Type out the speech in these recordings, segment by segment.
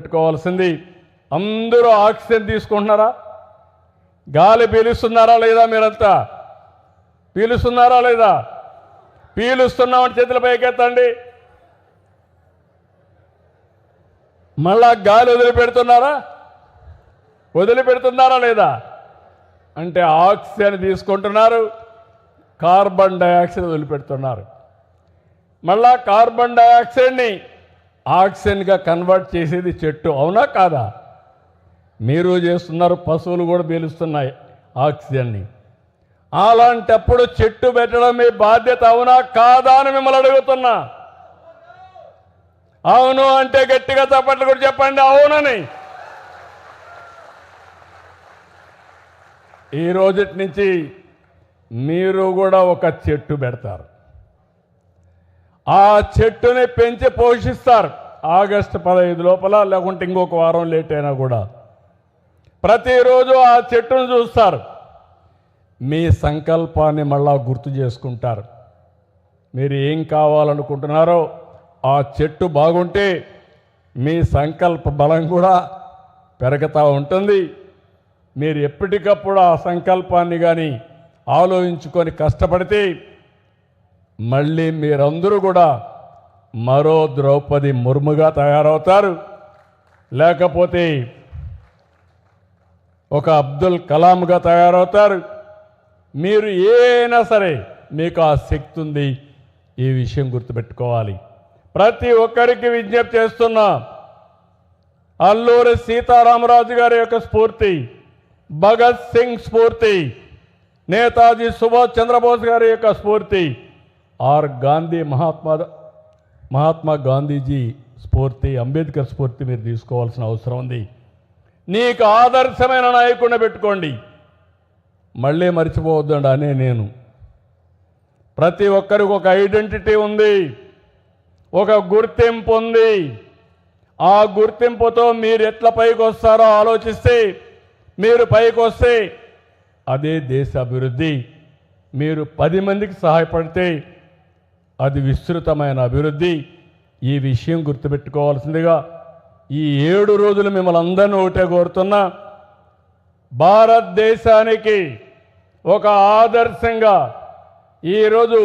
గుర్తుపెట్టుకోవాల్సింది, అందరూ ఆక్సిజన్ తీసుకుంటున్నారా? గాలి పీలుస్తున్నారా లేదా? మీరంతా పీలుస్తున్నారా లేదా? పీలుస్తున్నామని చేతుల పైకెత్తండి. మళ్ళా గాలి వదిలిపెడుతున్నారా లేదా? అంటే ఆక్సిజన్ తీసుకుంటున్నారు, కార్బన్ డయాక్సైడ్ వదిలిపెడుతున్నారు. మళ్ళా కార్బన్ డయాక్సైడ్ని ఆక్సిజన్గా కన్వర్ట్ చేసేది చెట్టు, అవునా కాదా? మీరు చేస్తున్నారు, పశువులు కూడా పీలుస్తున్నాయి ఆక్సిజన్ని. అలాంటప్పుడు చెట్టు పెట్టడం మీ బాధ్యత, అవునా కాదా అని మిమ్మల్ని అడుగుతున్నా. అవును అంటే గట్టిగా చప్పట్లు కూడా చెప్పండి అవునని. ఈ రోజుటి నుంచి మీరు కూడా ఒక చెట్టు పెడతారు, ఆ చెట్టుని పెంచి పోషిస్తారు. ఆగస్టు 15 లోపల, లేకుంటే ఇంకొక వారం లేట్ అయినా కూడా ప్రతిరోజు ఆ చెట్టును చూస్తారు. మీ సంకల్పాన్ని మళ్ళా గుర్తు చేసుకుంటారు. మీరు ఏం కావాలనుకుంటున్నారో ఆ చెట్టు బాగుంటే మీ సంకల్ప బలం కూడా పెరుగుతూ ఉంటుంది. మీరు ఎప్పటికప్పుడు ఆ సంకల్పాన్ని కానీ ఆలోచించుకొని కష్టపడితే మళ్ళీ మీరందరూ కూడా మరో ద్రౌపది ముర్ముగా తయారవుతారు, లేకపోతే ఒక అబ్దుల్ కలాంగా తయారవుతారు. మీరు ఏమైనా సరే మీకు ఆ శక్తి ఉంది, ఈ విషయం గుర్తుపెట్టుకోవాలి. ప్రతి ఒక్కరికి విజ్ఞప్తి చేస్తున్నా, అల్లూరి సీతారామరాజు గారి యొక్క స్ఫూర్తి, భగత్ సింగ్ స్ఫూర్తి, నేతాజీ సుభాష్ చంద్రబోస్ గారి యొక్క స్ఫూర్తి, ఆర్ గాంధీ మహాత్మా గాంధీజీ స్ఫూర్తి, అంబేద్కర్ స్ఫూర్తి మీరు తీసుకోవాల్సిన అవసరం ఉంది. నీకు ఆదర్శమైన నాయకుడిని పెట్టుకోండి, మళ్ళీ మర్చిపోవద్దండి అనే నేను. ప్రతి ఒక్కరికి ఒక ఐడెంటిటీ ఉంది, ఒక గుర్తింపు ఉంది. ఆ గుర్తింపుతో మీరు ఎట్లా పైకి వస్తారో ఆలోచిస్తే, మీరు పైకి వస్తే అదే దేశ అభివృద్ధి. మీరు 10 మందికి సహాయపడితే అది విస్తృతమైన అభివృద్ధి. ఈ విషయం గుర్తుపెట్టుకోవాల్సిందిగా ఈ 7 రోజులు మిమ్మల్ని అందరినీ ఒకటే కోరుతున్నా. భారతదేశానికి ఒక ఆదర్శంగా ఈరోజు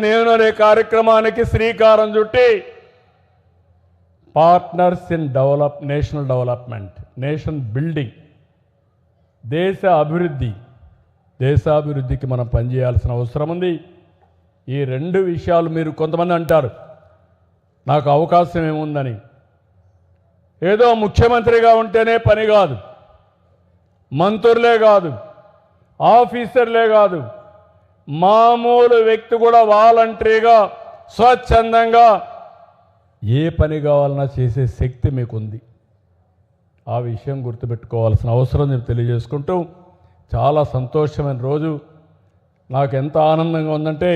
నేను అనే కార్యక్రమానికి శ్రీకారం చుట్టి partners in national development, nation building, దేశాభివృద్ధికి మనం పనిచేయాల్సిన అవసరం ఉంది. ఈ 2 విషయాలు మీరు కొంతమంది అంటారు నాకు అవకాశం ఏముందని. ఏదో ముఖ్యమంత్రిగా ఉంటేనే పని కాదు, మంత్రులే కాదు, ఆఫీసర్లే కాదు, మామూలు వ్యక్తి కూడా వాలంటరీగా స్వచ్ఛందంగా ఏ పని కావాలన్నా చేసే శక్తి మీకుంది. ఆ విషయం గుర్తుపెట్టుకోవాల్సిన అవసరం నేను తెలియజేసుకుంటూ, చాలా సంతోషమైన రోజు. నాకు ఎంత ఆనందంగా ఉందంటే